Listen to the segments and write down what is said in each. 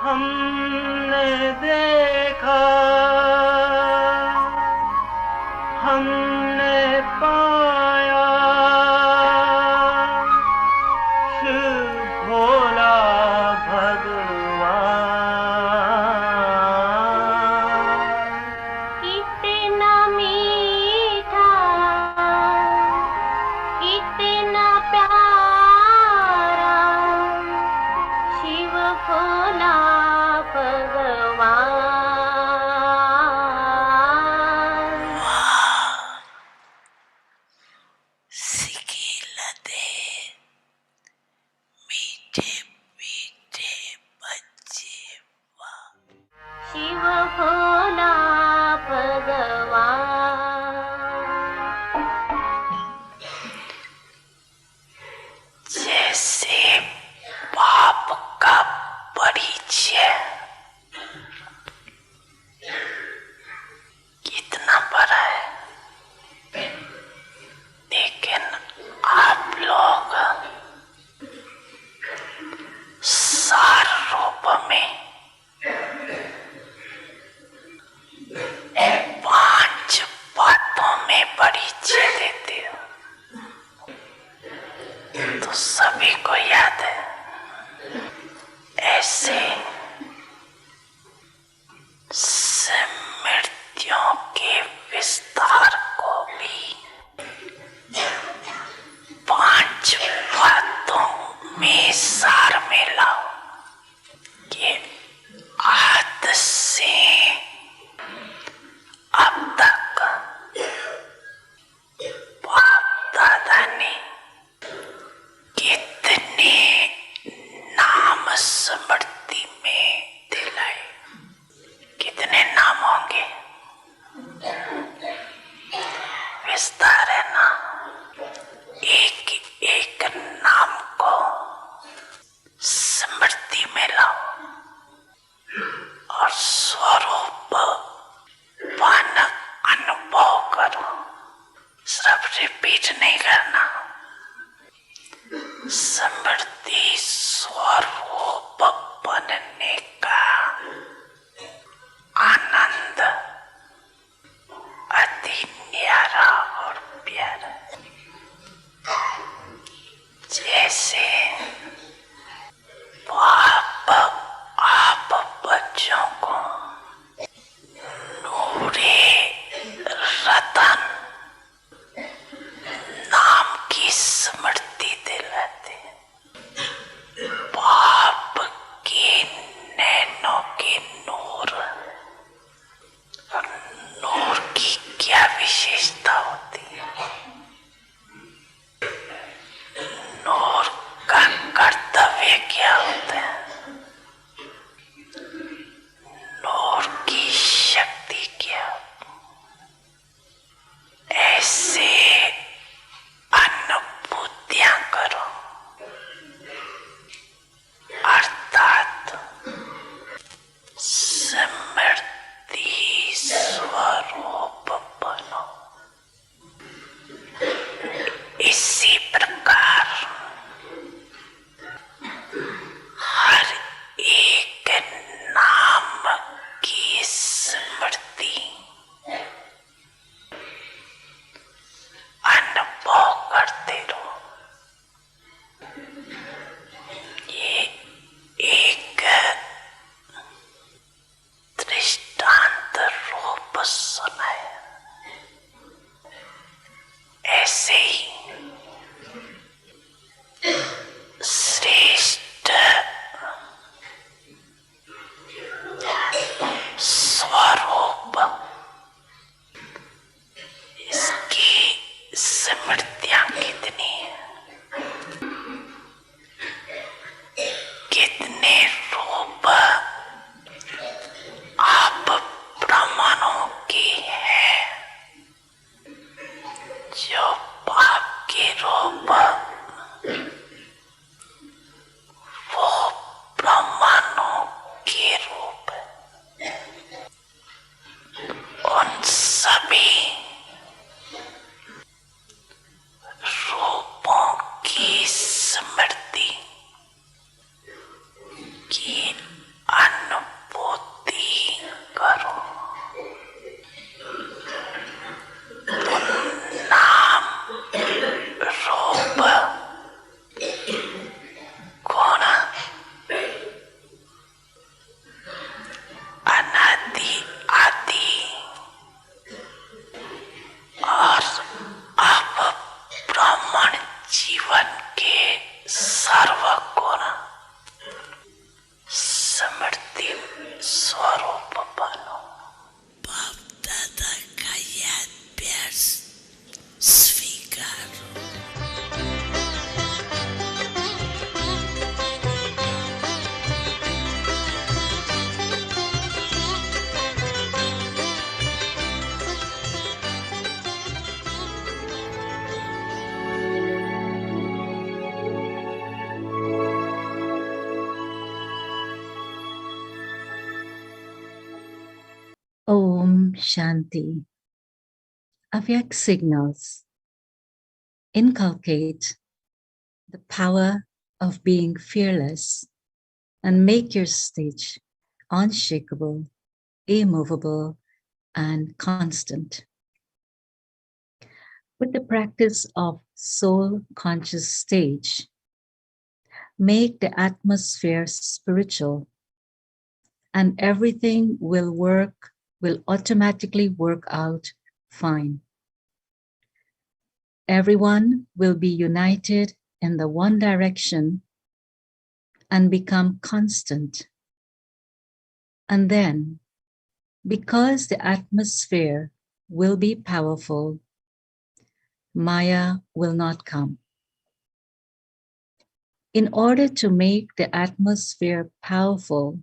हमने देखा, हमने पाया, शिव भोला भगवान। कितना मीठा, कितना प्यारा, शिव भोला भगवान। शिव भोला भगवान। जैसे बाप का परिचय कितना बड़ा है, लेकिन आप लोग सार रूप में 5 बातों में परिचय देते हो, तो सभी को याद है। ऐसे स्मृतियों के विस्तार को भी 5 बातों में सार में लाओ कि आद से अब तक बाप दादा ने कितने नाम स्मृति में दिलाए। कितने नाम होंगे? विस्तार है ना। एक एक नाम को स्मृति में लाओ और स्वरूप पान अनुभव करो। सिर्फ रिपीट नहीं करना। स्मृति स्वरूप बनने का आनंद अति न्यारा और प्यारा। जैसे बाप आप बच्चों को नूरे रतन नाम की स्मृति दिलाते, बाप के नैनों के नूर। और नूर की क्या विशेषता होती है? नूर का कर्तव्य क्या होता है? नूर की शक्ति क्या? ऐसे अनुभूतियां करो, अर्थात स्मृति स्वरूप बनो। इसी प्रकार हर एक नाम की स्मृति अनुभव करते रहो। ये एक दृष्टांत रूप सुनाए। ऐसे ही श्रेष्ठ स्वरूप Om Shanti. Avyak signals inculcate the power of being fearless and make your stage unshakable, immovable, and constant. With the practice of soul conscious stage, make the atmosphere spiritual and everything will automatically work out fine. Everyone will be united in the one direction and become constant. And then, because the atmosphere will be powerful, Maya will not come. In order to make the atmosphere powerful,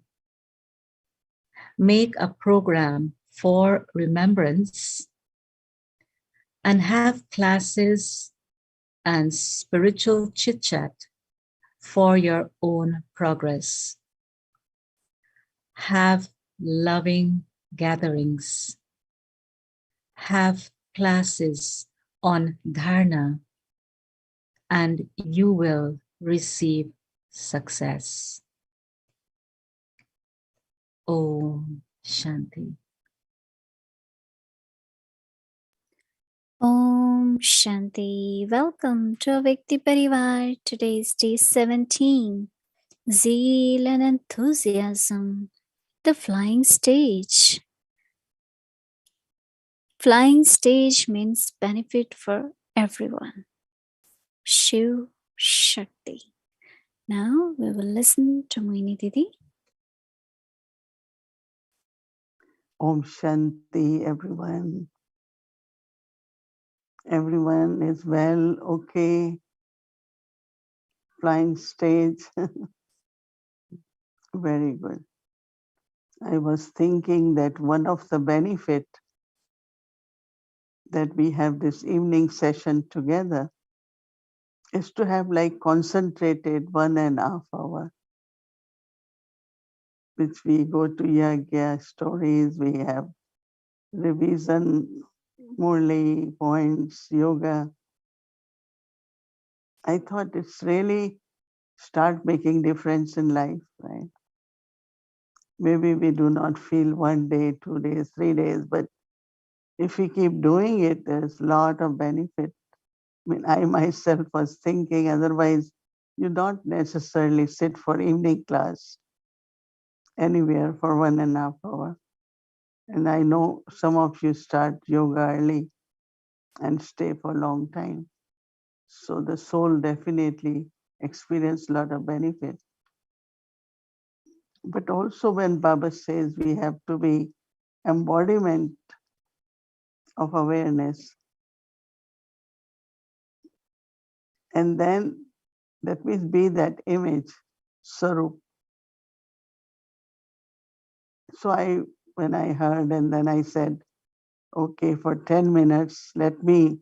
make a program for remembrance and have classes and spiritual chit chat for your own progress. Have loving gatherings. Have classes on dharana, and you will receive success. Om Shanti. Om Shanti. Welcome to Vyakti Parivar. Today is day 17. Zeal and enthusiasm. The flying stage. Flying stage means benefit for everyone. Shiv, Shakti. Now we will listen to Mohini Didi. Om Shanti, everyone. Everyone is well, okay. Flying stage. Very good. I was thinking that one of the benefit that we have this evening session together is to have like concentrated 1.5 hour, which we go to yagya stories, we have revision, murli, points, yoga. I thought it's really start making difference in life, right? Maybe we do not feel 1 day, 2 days, 3 days, but if we keep doing it, there's a lot of benefit. I mean, I myself was thinking, otherwise you don't necessarily sit for evening class anywhere for 1.5 hour. And I know some of you start yoga early and stay for a long time. So the soul definitely experience a lot of benefit. But also when Baba says we have to be embodiment of awareness, and then that means be that image, Sarup. So when I heard and then I said, okay, for 10 minutes, let me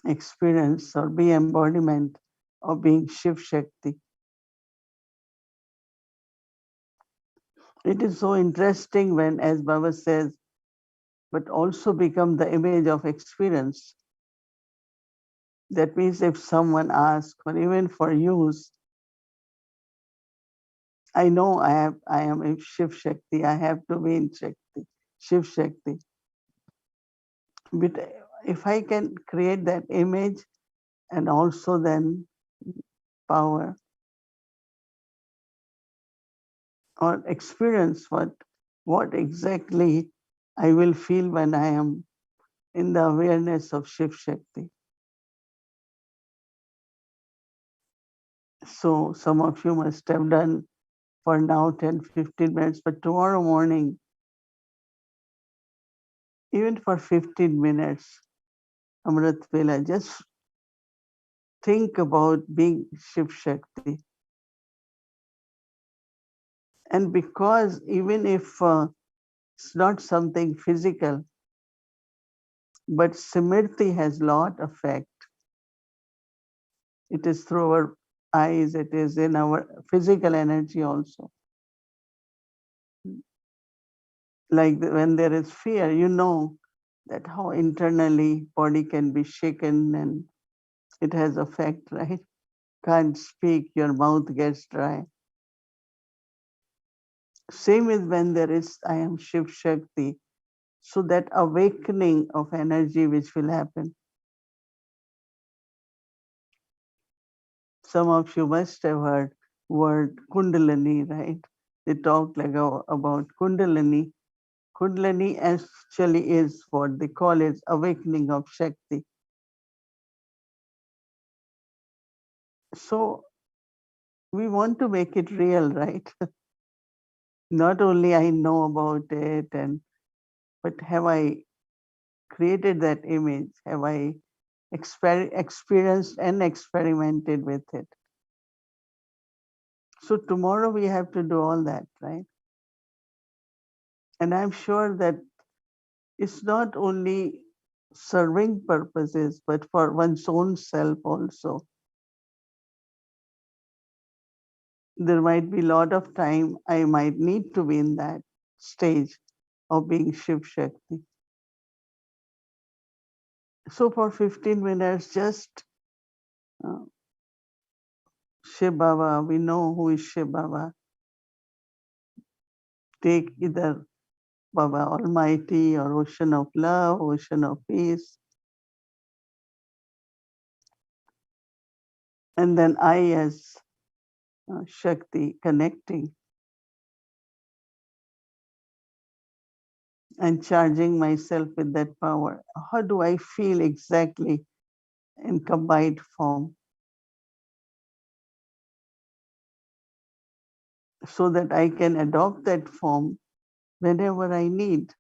experience or be embodiment of being Shiv Shakti. It is so interesting when, as Baba says, but also become the image of experience. That means if someone asks, or even for use, I know I am a Shiv Shakti, I have to be in Shakti, Shiv Shakti. But if I can create that image and also then power or experience what exactly I will feel when I am in the awareness of Shiv Shakti. So some of you must have done for now 10, 15 minutes, but tomorrow morning, even for 15 minutes, Amrit Vela, just think about being Shiv Shakti. And because even if it's not something physical, but Simriti has lot of effect. It is through our eyes, it is in our physical energy also. Like when there is fear, you know that how internally body can be shaken and it has effect, right? Can't speak, your mouth gets dry. Same is when there is I am Shiv Shakti. So that awakening of energy which will happen. Some of you must have heard word Kundalini, right? They talk like about Kundalini. Kundalini actually is what they call it awakening of Shakti. So we want to make it real, right? Not only I know about it, but have I created that image? Have I experienced and experimented with it? So tomorrow we have to do all that, right? And I'm sure that it's not only serving purposes, but for one's own self also. There might be a lot of time I might need to be in that stage of being Shiv Shakti. So for 15 minutes, just uh, Shiv Baba, we know who is Shiv Baba. Take either Baba Almighty or Ocean of Love, Ocean of Peace. And then I as Shakti connecting and charging myself with that power. How do I feel exactly in combined form? So that I can adopt that form whenever I need.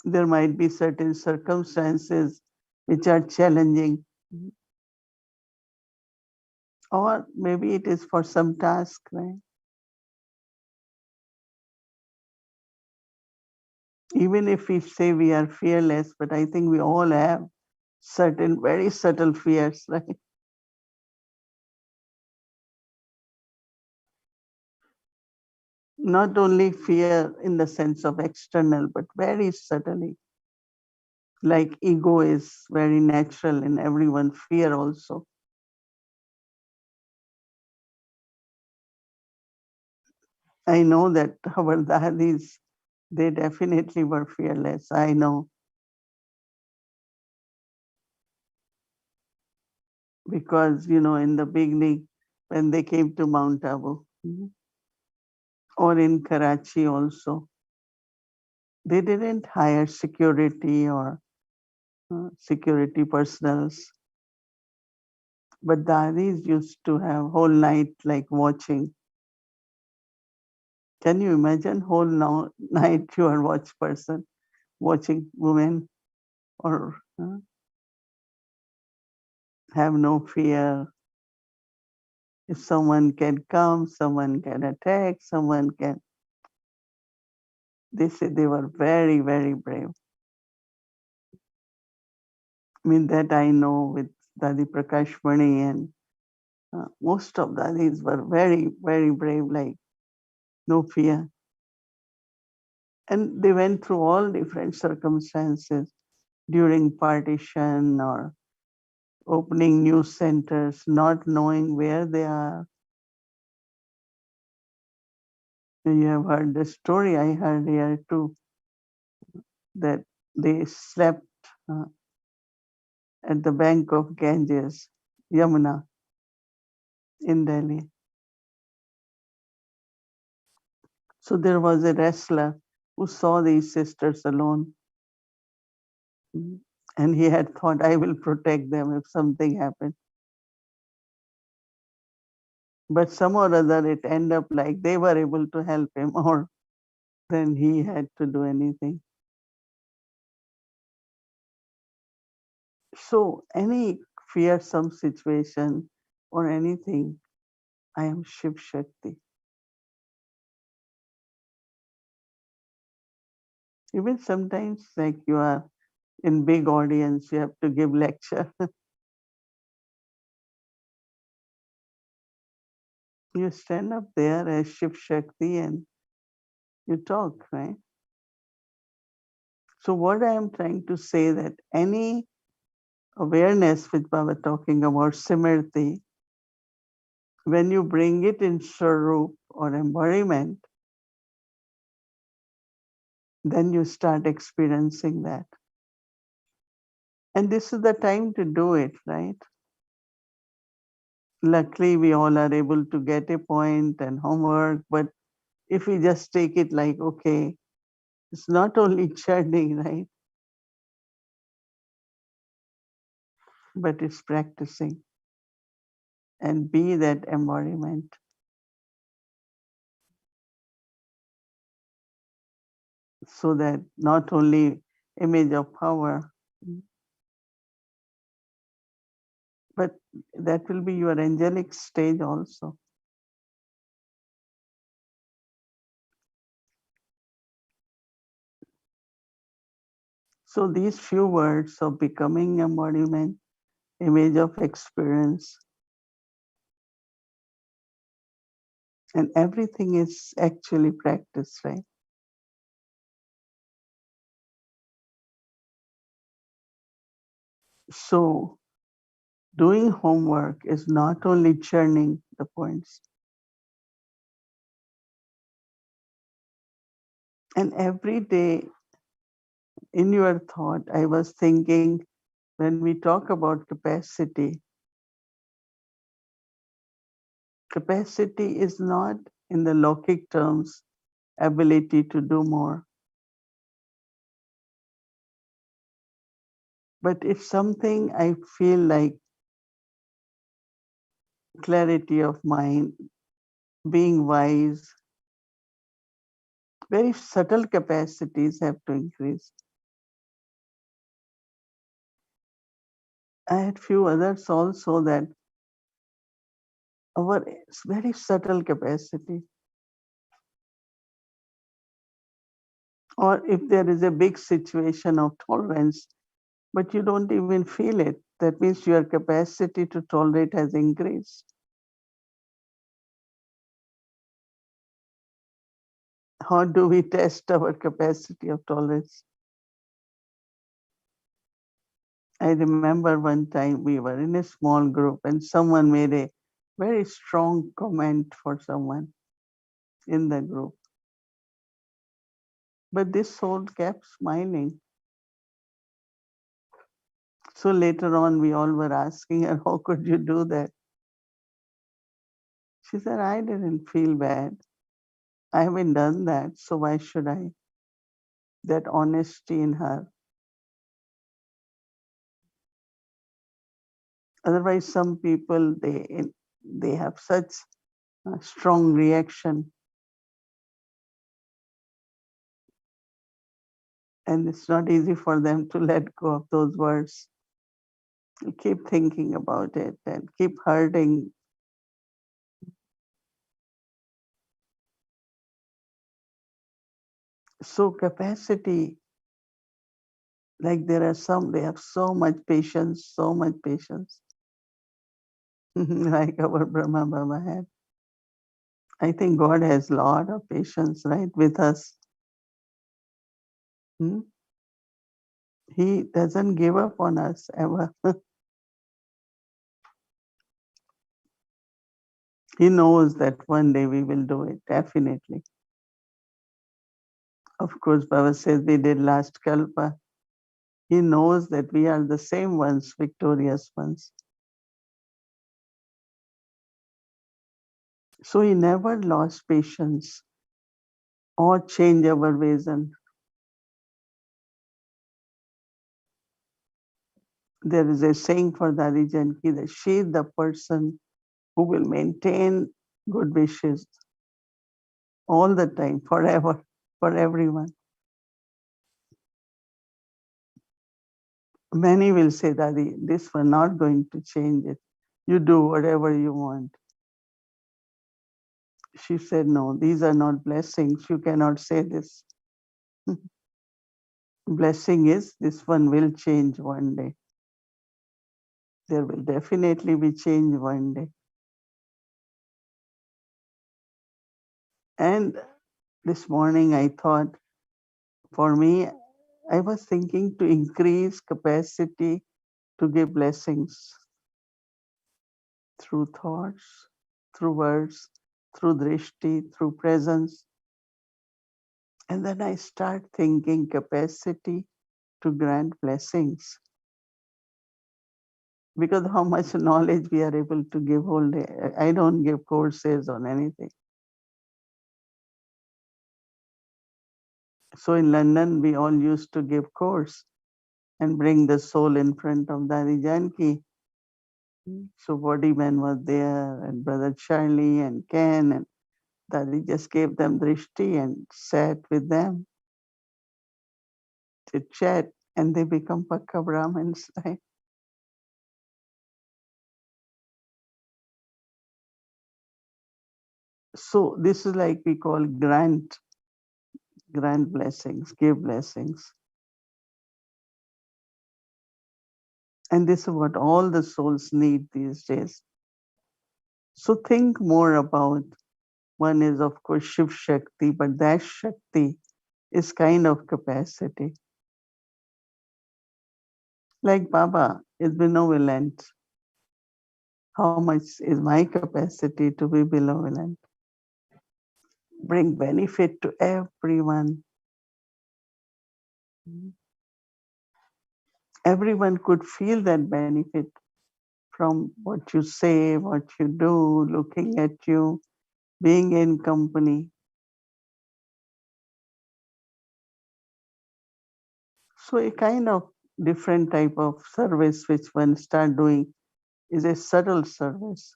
There might be certain circumstances which are challenging, or maybe it is for some task, right? Even if we say we are fearless, but I think we all have certain very subtle fears, right? Not only fear in the sense of external, but very subtly. Like ego is very natural in everyone, fear also. I know that our dadis, they definitely were fearless. I know because, in the beginning, when they came to Mount Abu or in Karachi also, they didn't hire security or security personals. But dadis used to have whole night like watching. Can you imagine whole night you are watch person watching women or have no fear. If someone can come, someone can attack, someone can. They say they were very, very brave. I mean, that I know with Dadi Prakash Mani and most of Dadis were very, very brave, like no fear. And they went through all different circumstances during partition or opening new centers, not knowing where they are. You have heard the story I heard here too, that they slept at the bank of Ganges, Yamuna, in Delhi. So there was a wrestler who saw these sisters alone. And he had thought, I will protect them if something happened. But some or other, it ended up like they were able to help him, or then he had to do anything. So, any fearsome situation or anything, I am Shiv Shakti. Even sometimes, like you are in big audience, you have to give lecture. You stand up there as Shiv Shakti and you talk, right? So what I am trying to say that any awareness which Baba talking about Simrti, when you bring it in Swarup or embodiment, then you start experiencing that. And this is the time to do it, right? Luckily, we all are able to get a point and homework, but if we just take it like, okay, it's not only churning, right? But it's practicing and be that embodiment. So that not only image of power, but that will be your angelic stage also. So these few words of becoming embodiment, image of experience, and everything is actually practice, right? So doing homework is not only churning the points. And every day in your thought, I was thinking when we talk about capacity, capacity is not in the logic terms ability to do more. But if something I feel like clarity of mind, being wise, very subtle capacities have to increase. I had few others also that our very subtle capacity. Or if there is a big situation of tolerance, but you don't even feel it, that means your capacity to tolerate has increased. How do we test our capacity of tolerance? I remember one time we were in a small group and someone made a very strong comment for someone in the group. But this soul kept smiling. So later on, we all were asking her, how could you do that? She said, I didn't feel bad. I haven't done that, so why should I? That honesty in her. Otherwise, some people, they have such a strong reaction. And it's not easy for them to let go of those words. You keep thinking about it and keep hurting. So capacity, like there are some, they have so much patience, so much patience. Like our Brahma Baba had. I think God has a lot of patience, right, with us. Hmm? He doesn't give up on us ever. He knows that one day we will do it, definitely. Of course, Baba says we did last Kalpa. He knows that we are the same ones, victorious ones. So he never lost patience or change our vision. There is a saying for Dadi Janki that she is the person who will maintain good wishes all the time, forever, for everyone. Many will say, Dadi, this we're not going to change it. You do whatever you want. She said, no, these are not blessings. You cannot say this. Blessing is this one will change one day. There will definitely be change one day. And this morning I thought, for me, I was thinking to increase capacity to give blessings through thoughts, through words, through drishti, through presence. And then I start thinking capacity to grant blessings. Because how much knowledge we are able to give whole day. I don't give courses on anything. So in London, we all used to give course and bring the soul in front of Dadi Janki. So Bodyman was there, and Brother Charlie and Ken, and Dadi just gave them drishti and sat with them to chat, and they become Pakka Brahmins. Right? So this is like we call grant blessings, give blessings. And this is what all the souls need these days. So think more about, one is of course Shiv Shakti, but that Shakti is kind of capacity. Like Baba is benevolent. How much is my capacity to be benevolent? Bring benefit to everyone. Everyone could feel that benefit from what you say, what you do, looking at you, being in company. So a kind of different type of service which one start doing is a subtle service.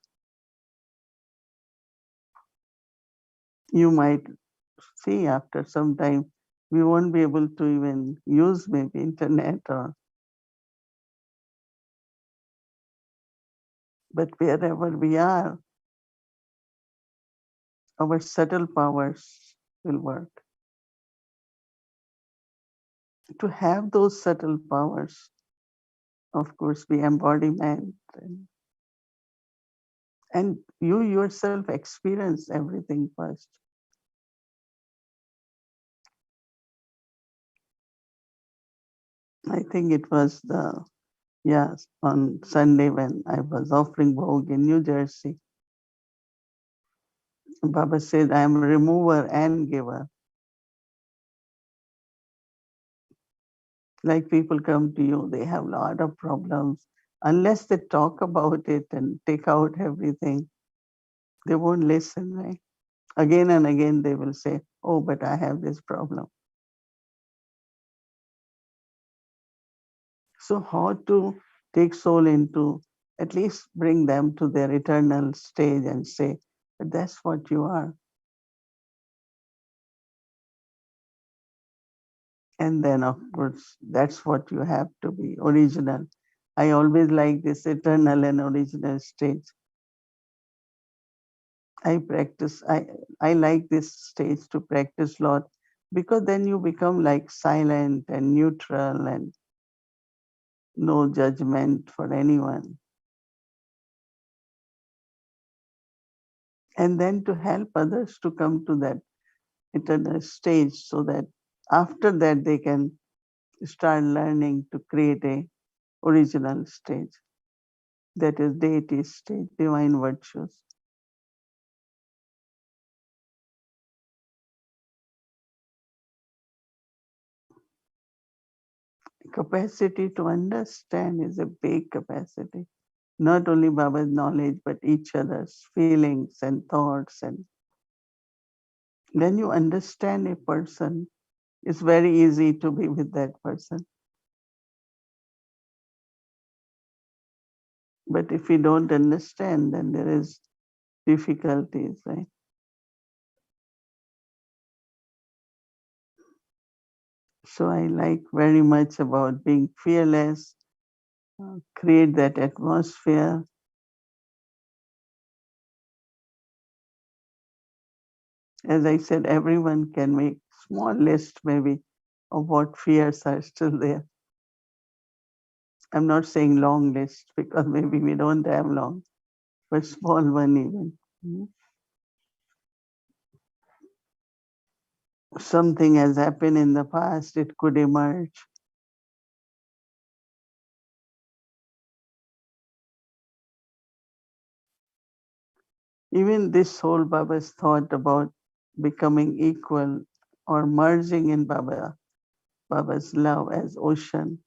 You might see after some time we won't be able to even use maybe internet or, but wherever we are, our subtle powers will work. To have those subtle powers, of course, be embodiment, and you yourself experience everything first. I think it was on Sunday when I was offering Bhog in New Jersey. Baba said, I am a remover and giver. Like people come to you, they have a lot of problems. Unless they talk about it and take out everything, they won't listen, right? Again and again they will say, oh, but I have this problem. So how to take soul into, at least bring them to their eternal stage and say, but that's what you are. And then of course, that's what you have to be, original. I always like this eternal and original stage. I like this stage to practice a lot, because then you become like silent and neutral and no judgment for anyone. And then to help others to come to that eternal stage, so that after that they can start learning to create a original stage. That is deity stage, divine virtues. Capacity to understand is a big capacity. Not only Baba's knowledge, but each other's feelings and thoughts. And when you understand a person, it's very easy to be with that person. But if we don't understand, then there is difficulties, right? So I like very much about being fearless, create that atmosphere. As I said, everyone can make small list maybe of what fears are still there. I'm not saying long list, because maybe we don't have long, but small one even. something has happened in the past, it could emerge. Even this soul Baba's thought about becoming equal or merging in Baba's love as ocean.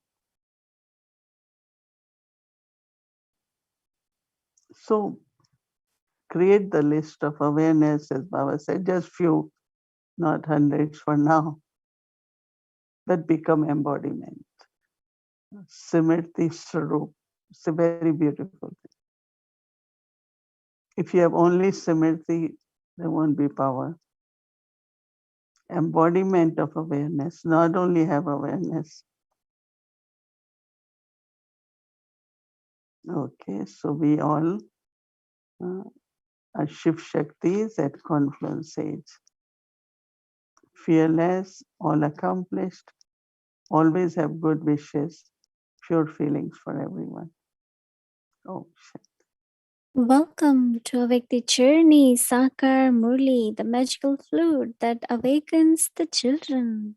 So create the list of awareness, as Baba said, just few, not hundreds for now, that become embodiment. Simriti Swarup. It's a very beautiful thing. If you have only Simriti, there won't be power. Embodiment of awareness, not only have awareness. Okay, so we all are Shiv Shaktis at confluence age. Fearless, all accomplished, always have good wishes, pure feelings for everyone. Oh, Shakti. Welcome to Awake the Journey, Sakar Murli, the magical flute that awakens the children.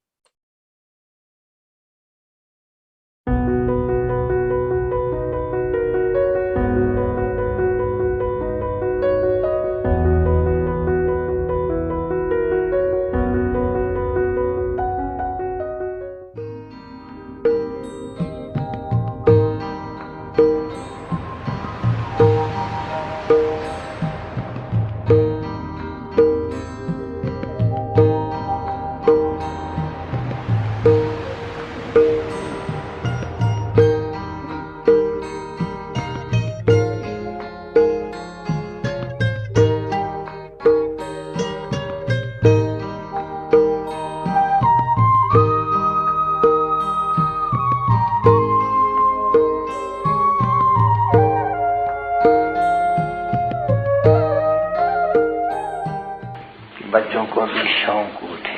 बच्चों को भी शौक उठे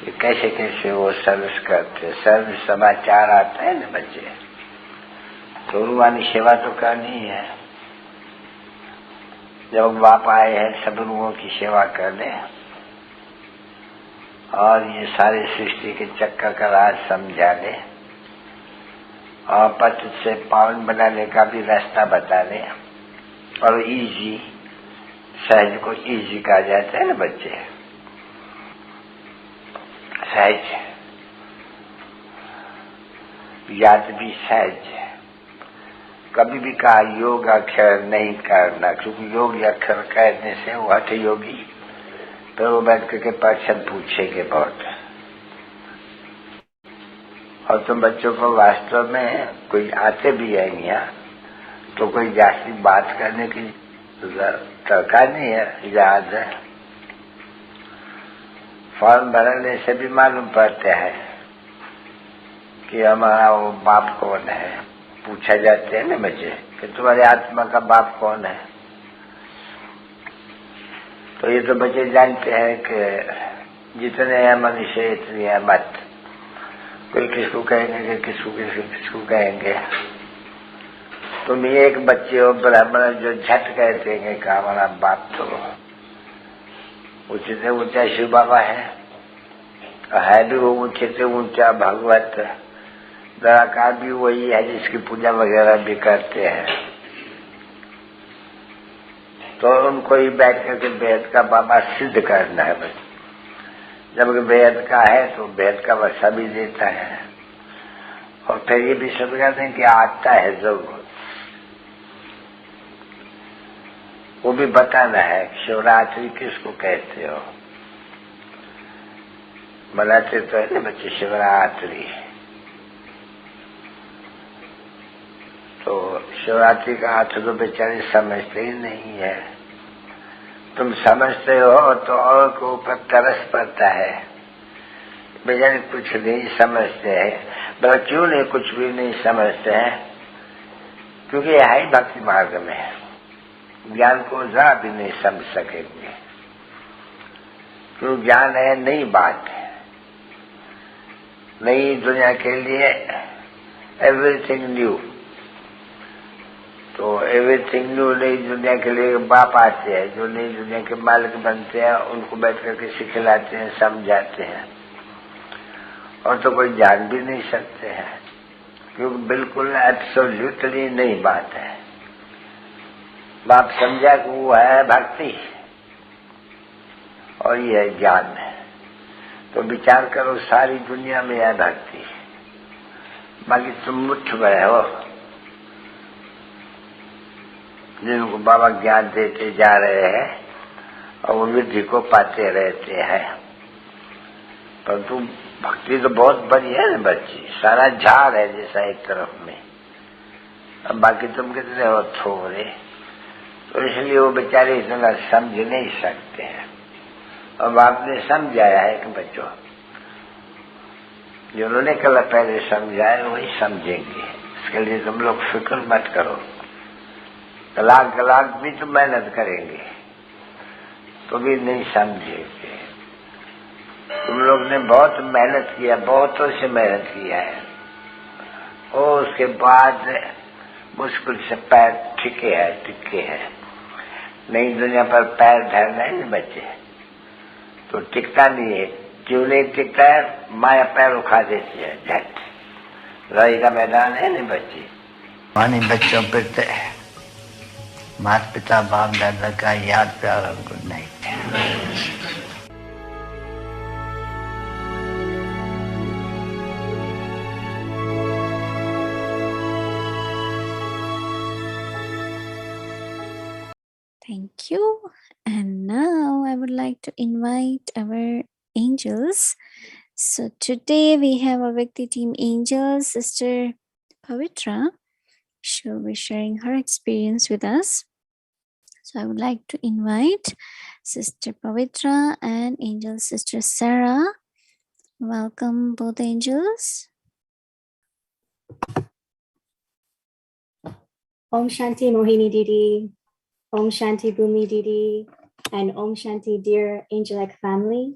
कि कैसे कैसे वो service करते, सर्विस समाचार आते हैं ना बच्चे, तो रूहानी सेवा तो करनी है। जब बाप आए हैं सब लोगों की सेवा कर ले और ये सारी सृष्टि के चक्कर का राज समझा ले और पतित से पावन बनाने का भी रास्ता बता दे और इजी, सहज को इजी कहा जाता है ना बच्चे, सहज, याद भी सहज। कभी भी कहा योग अक्षर नहीं करना, क्योंकि योग अक्षर कहने से वो हठ योगी फिर वो बैठ करके प्रश्न पूछेंगे बहुत। और तुम बच्चों को वास्तव में कोई आते भी है यहाँ तो कोई जास्ती बात करने की दरकार नहीं है, याद है। फॉर्म भरने से भी मालूम पड़ता है कि हमारा वो बाप कौन है, पूछा जाते हैं ना बच्चे कि तुम्हारे आत्मा का बाप कौन है। तो ये तो बच्चे जानते हैं कि जितने हैं मनुष्य इतनी है मत, कोई किसको कहेंगे कि किसको कहेंगे। तुम एक बच्चे हो ब्राह्मण जो झट कहते हैं कि हमारा बाप तो ऊंचे से ऊंचा शिव बाबा है भी वो ऊंचे से ऊंचा भगवत, निराकार भी वही है जिसकी पूजा वगैरह भी करते हैं। तो उनको ही बैठ करके वेद का बाबा सिद्ध करना है बस। जब वेद का है तो वेद का वसा भी देता है और फिर ये भी सब कहते हैं कि आता है जरूर, वो भी बताना है शिवरात्रि किसको कहते हो। मनाते तो है ना बच्चे शिवरात्रि, तो शिवरात्रि का अर्थ तो बेचारे समझते ही नहीं है। तुम समझते हो तो और के ऊपर तरस पड़ता है, बेचारे कुछ नहीं समझते हैं। बल्कि क्यों नहीं कुछ भी नहीं समझते हैं, क्योंकि यह ही भक्ति मार्ग में है, ज्ञान को जरा भी नहीं समझ सकेंगे। क्यों ज्ञान है नई बात है, नई दुनिया के लिए एवरीथिंग न्यू। तो एवरीथिंग न्यू, नई दुनिया के लिए बाप आते हैं, जो नई दुनिया के मालिक बनते हैं, उनको बैठ करके सिखलाते हैं, समझाते हैं, और तो कोई जान भी नहीं सकते हैं, क्योंकि बिल्कुल एब्सोल्यूटली नई बात है। बाप समझा कि वो है भक्ति और ये है ज्ञान है। तो विचार करो, सारी दुनिया में है भक्ति, बाकी तुम मुट्ठ में हो जिनको बाबा ज्ञान देते जा रहे हैं और वो विधि को पाते रहते हैं। परंतु भक्ति तो बहुत बड़ी है ना बच्ची, सारा झाड़ है जैसा एक तरफ में, अब बाकी तुम कितने हो, थोड़े। तो इसलिए वो बेचारे इतना समझ नहीं सकते हैं। अब आपने समझाया है कि बच्चों, जिन्होंने कल पहले समझाया वही समझेंगे, इसके लिए तुम लोग फिक्र मत करो। लाख भी तो मेहनत करेंगे तो भी नहीं समझेंगे। तुम लोग ने बहुत मेहनत किया, बहुतों से मेहनत किया है, और उसके बाद मुश्किल से पैर टिके हैं। नई दुनिया पर पैर धरना है ना बच्चे, तो टिकता नहीं है। क्यों नहीं टिकता है? माया पैर उखा देती है झट। लड़ाई का मैदान है ना बच्चे, मानी बच्चों पर माता पिता बाप दादा का याद प्यार और good night. Thank you. And now I would like to invite our angels. So today we have our Vikti team angel, Sister Pavitra. She'll be sharing her experience with us. So I would like to invite Sister Pavitra and angel Sister Sarah. Welcome both angels. Om Shanti Mohini Didi, Om Shanti Bhumi Didi, and Om Shanti dear angelic family.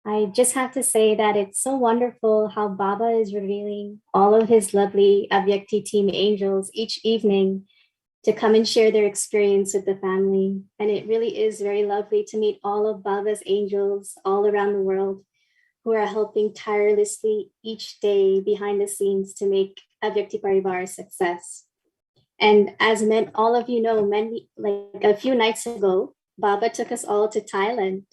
I just have to say that it's so wonderful how Baba is revealing all of his lovely Avyakti team angels each evening to come and share their experience with the family. And it really is very lovely to meet all of Baba's angels all around the world who are helping tirelessly each day behind the scenes to make Avyakti Parivar a success. And as all of you know, like a few nights ago, Baba took us all to Thailand.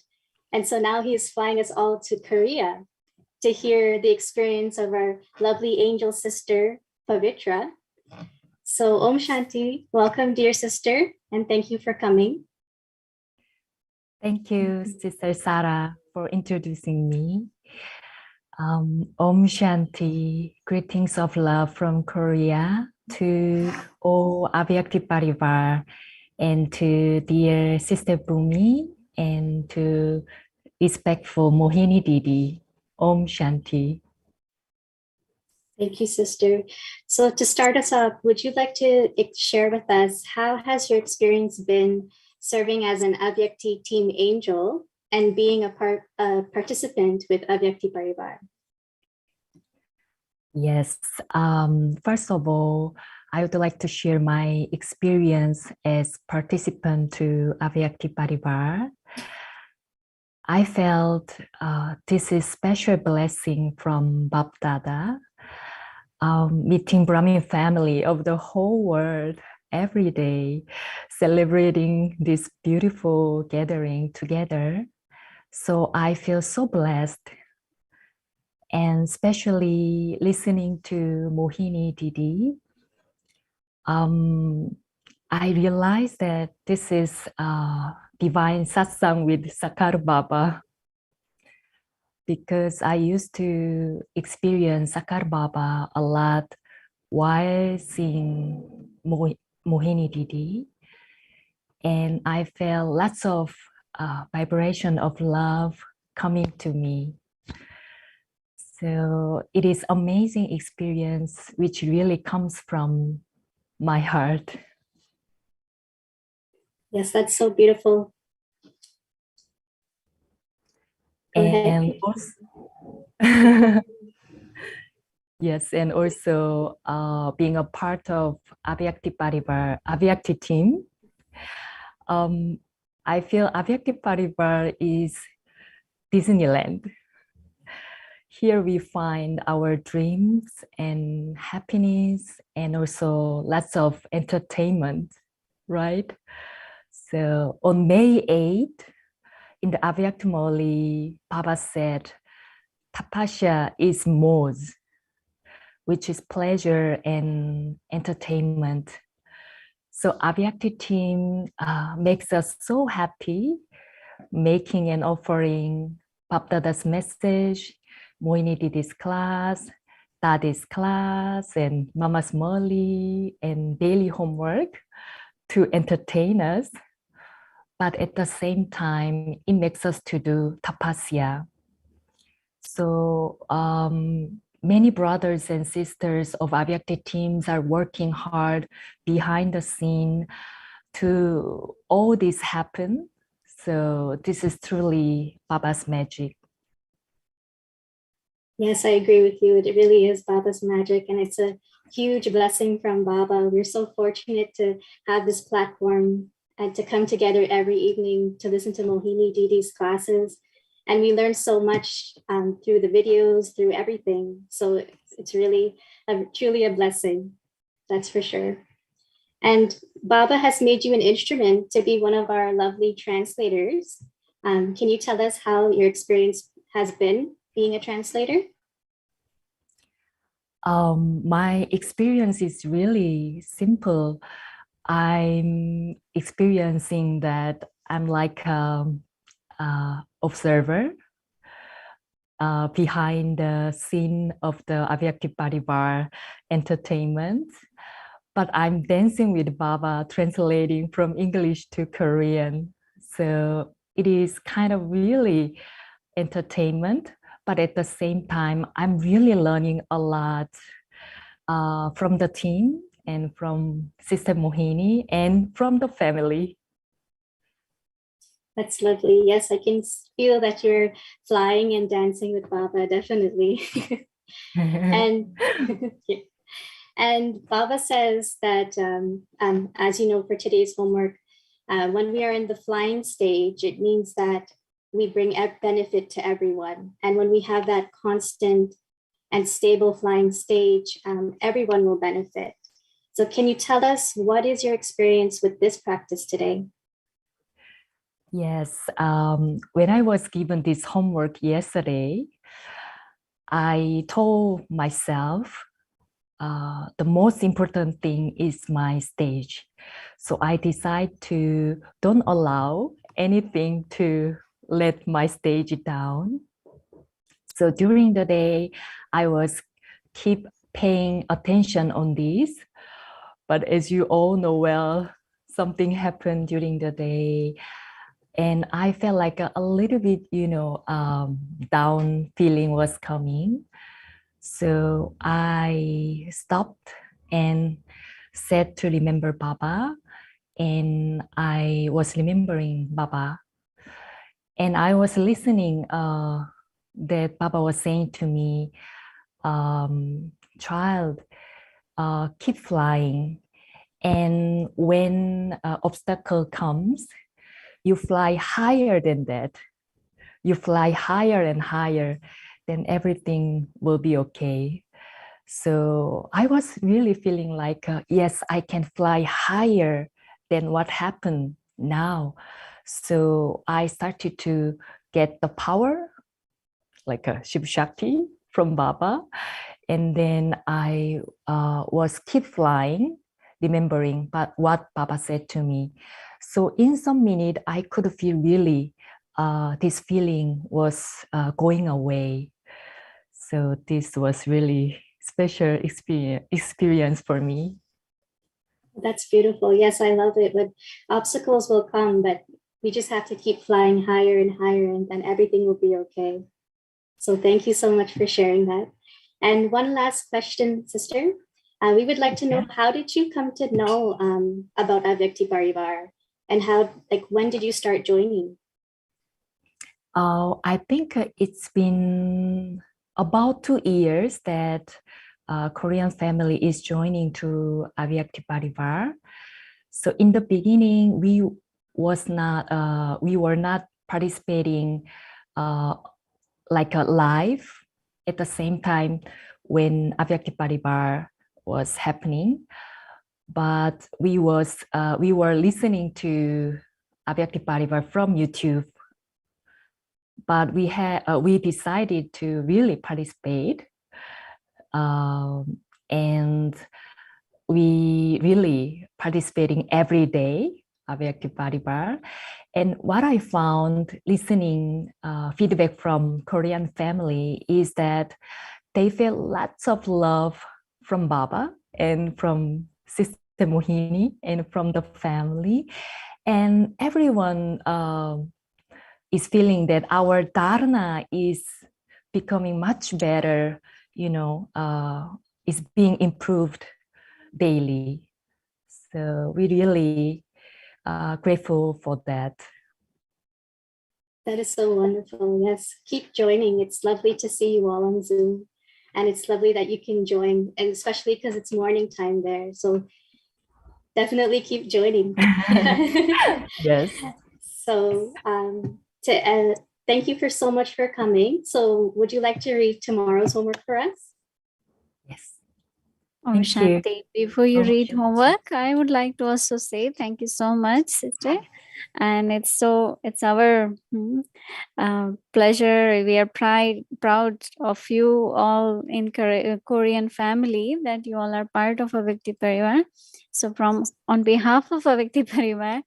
And so now he is flying us all to Korea to hear the experience of our lovely angel sister, Pavitra. So Om Shanti, welcome dear sister, and thank you for coming. Thank you, Sister Sarah, for introducing me. Om Shanti, greetings of love from Korea to all Avyakti Parivar, and to dear Sister Bhumi, and to respectful Mohini Didi. Om Shanti. Thank you, sister. So to start us off, would you like to share with us, how has your experience been serving as an Avyakti team angel and being a participant with Avyakti Parivar? Yes, first of all, I would like to share my experience as participant to Avyakti Parivar. I felt this is special blessing from Bap Dada, meeting Brahmin family of the whole world every day, celebrating this beautiful gathering together. So I feel so blessed, and especially listening to Mohini Didi, I realized that this is divine satsang with Sakar Baba, because I used to experience Sakar Baba a lot while seeing Mohini Didi, and I felt lots of vibration of love coming to me. So it is amazing experience which really comes from my heart. Yes, that's so beautiful. And also, Yes, and also being a part of Avyakti Parivar, Avyakti team. I feel Avyakti Parivar is Disneyland. Here we find our dreams and happiness and also lots of entertainment, right? So on May 8th, in the Avyakti Moli, Baba said, Tapasya is moz, which is pleasure and entertainment. So Avyakti team makes us so happy, making and offering Papdada's message, Mohini Didi's class, Dadi's class, and Mama's Moli, and daily homework to entertain us. But at the same time, it makes us to do tapasya. So many brothers and sisters of Avyakti teams are working hard behind the scene to all this happen. So this is truly Baba's magic. Yes, I agree with you. It really is Baba's magic, and it's a huge blessing from Baba. We're so fortunate to have this platform and to come together every evening to listen to Mohini Didi's classes. And we learn so much through the videos, through everything. So it's really, truly a blessing, that's for sure. And Baba has made you an instrument to be one of our lovely translators. Can you tell us how your experience has been being a translator? My experience is really simple. I'm experiencing that I'm like an observer behind the scene of the Avyakti Parivar entertainment. But I'm dancing with Baba, translating from English to Korean. So it is kind of really entertainment, but at the same time, I'm really learning a lot from the team and from Sister Mohini and from the family. That's lovely. Yes, I can feel that you're flying and dancing with Baba, definitely. and and Baba says that, as you know, for today's homework, when we are in the flying stage, it means that we bring benefit to everyone. And when we have that constant and stable flying stage, everyone will benefit. So can you tell us, what is your experience with this practice today? Yes, when I was given this homework yesterday, I told myself the most important thing is my stage. So I decide to don't allow anything to let my stage down. So during the day, I was keep paying attention on this. But as you all know well, something happened during the day. And I felt like a little bit, down feeling was coming. So I stopped and said to remember Baba. And I was remembering Baba. And I was listening that Baba was saying to me, child, keep flying. And when obstacle comes, you fly higher than that. You fly higher and higher, then everything will be okay. So I was really feeling like, yes, I can fly higher than what happened now. So I started to get the power, like a Shiv Shakti from Baba. And then I was keep flying, remembering what Baba said to me. So in some minute, I could feel really this feeling was going away. So this was really special experience for me. That's beautiful. Yes, I love it. But obstacles will come, but we just have to keep flying higher and higher, and then everything will be okay. So thank you so much for sharing that. And one last question, sister. We would like to know, how did you come to know about Avyakti Parivar, and when did you start joining? I think it's been about 2 years that Korean family is joining to Avyakti Parivar. So in the beginning, we were not participating like a live at the same time when Avyakti Parivar was happening, but we were listening to Avyakti Parivar from YouTube. But we decided to really participate, and we really participating every day Avyakti Parivar. And what I found listening feedback from Korean family is that they feel lots of love from Baba and from Sister Mohini and from the family. And everyone is feeling that our dharana is becoming much better, is being improved daily. So we really grateful for that. That is so wonderful. Yes, keep joining. It's lovely to see you all on Zoom. And it's lovely that you can join, and especially because it's morning time there. So definitely keep joining. Yes. So thank you for so much for coming. So would you like to read tomorrow's homework for us? Yes. Om Shanti. Before you read homework, I would like to also say thank you so much, sister. And it's our pleasure. We are proud of you all in Korean family, that you all are part of Avyakti Parivar. So on behalf of Avyakti Parivar,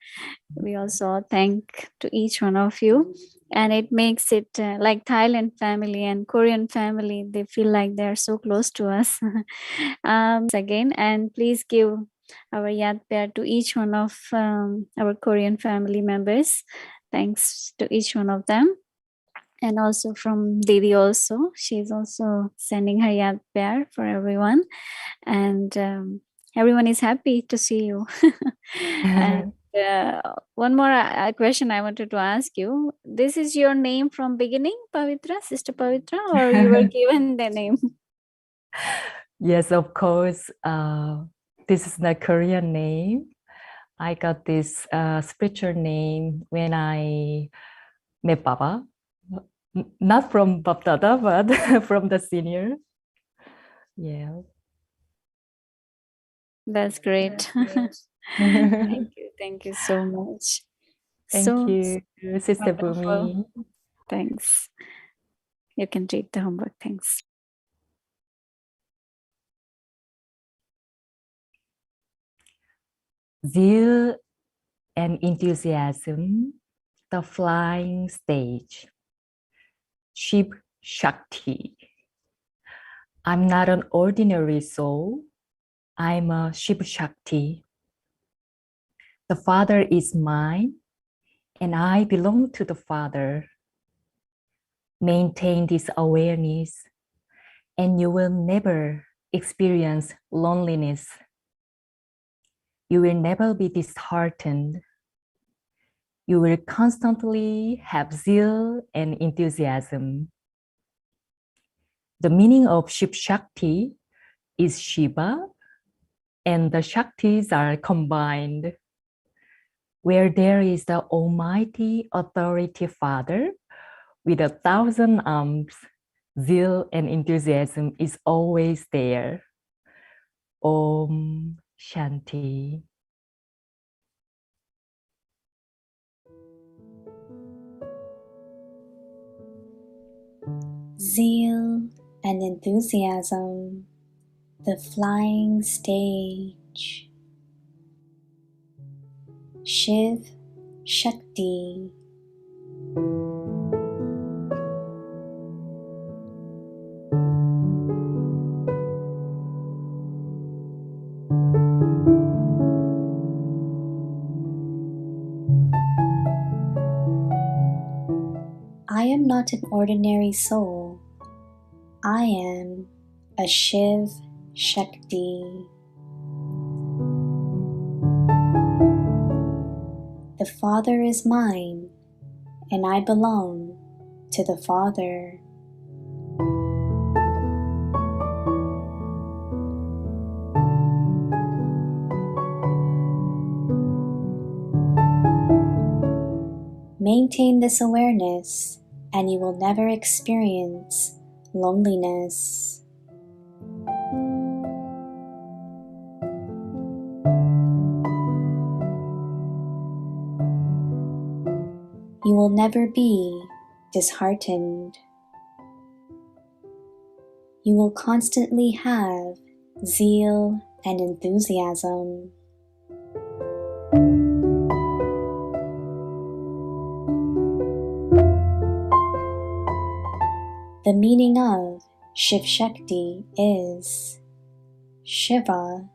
we also thank to each one of you. And it makes it like Thailand family and Korean family, they feel like they're so close to us. Again, and please give our yad pyar to each one of our Korean family members. Thanks to each one of them. And also from Didi also. She's also sending her yad pyar for everyone. And everyone is happy to see you. And one more question I wanted to ask you. This is your name from beginning, Pavitra, Sister Pavitra, or you were given the name? Yes, of course. This is the Korean name. I got this spiritual name when I met Baba. Not from Bab Dada, but from the senior. Yeah. That's great. Thank you so much. Thank you, Sister wonderful. Bhumi. Thanks. You can read the homework. Thanks. Zeal and enthusiasm, the flying stage. Shiv Shakti. I'm not an ordinary soul. I'm a Shiv Shakti. The Father is mine, and I belong to the Father. Maintain this awareness, and you will never experience loneliness. You will never be disheartened. You will constantly have zeal and enthusiasm. The meaning of Shiv Shakti is Shiva, and the Shaktis are combined. Where there is the Almighty Authority Father with 1,000 arms, zeal and enthusiasm is always there. Om Shanti. Zeal and enthusiasm, the flying stage. Shiv Shakti. I am not an ordinary soul. I am a Shiv Shakti. The Father is mine, and I belong to the Father. Maintain this awareness and you will never experience loneliness. You will never be disheartened. You will constantly have zeal and enthusiasm. The meaning of Shiv Shakti is Shiva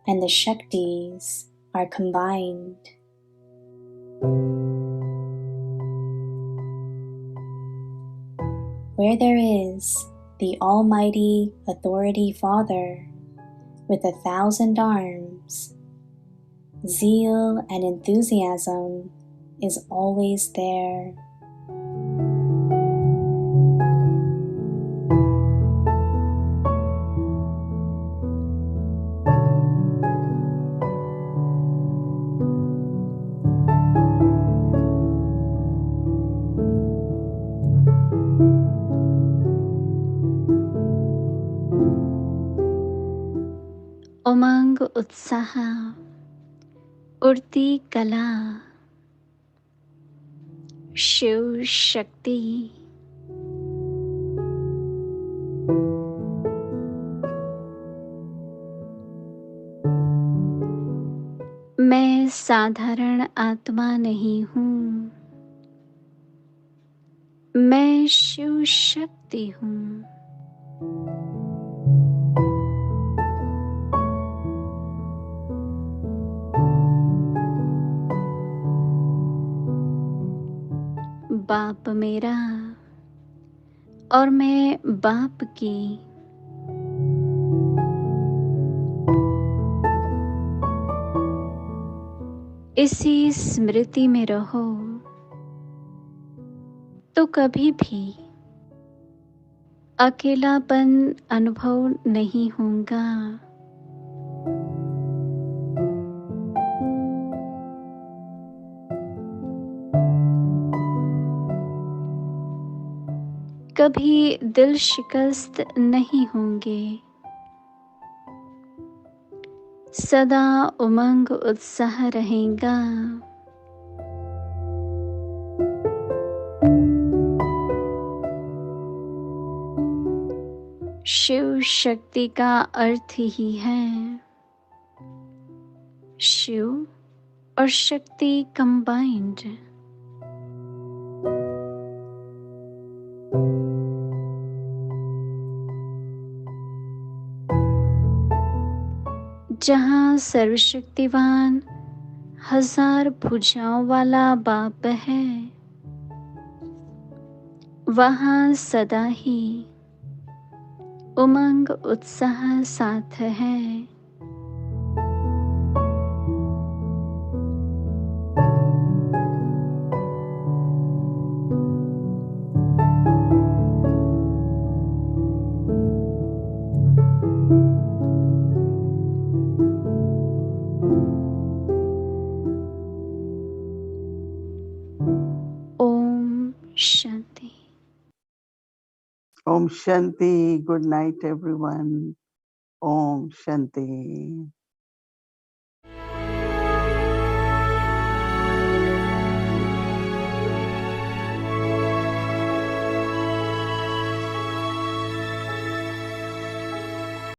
and the Shaktis are combined. Where there is the Almighty Authority Father with 1,000 arms, zeal and enthusiasm is always there. उमंग उत्साह उड़ती कला शिव शक्ति मैं साधारण आत्मा नहीं हूँ, मैं शिव शक्ति हूँ। बाप मेरा और मैं बाप की। इसी स्मृति में रहो तो कभी भी अकेलापन अनुभव नहीं होगा। कभी दिल शिकस्त नहीं होंगे। सदा उमंग उत्साह रहेगा। शिव शक्ति का अर्थ ही है शिव और शक्ति कंबाइंड। जहाँ सर्वशक्तिवान 1000 भुजाओं वाला बाप है, वहाँ सदा ही उमंग उत्साह साथ है। Shanti. Om Shanti. Good night, everyone. Om Shanti.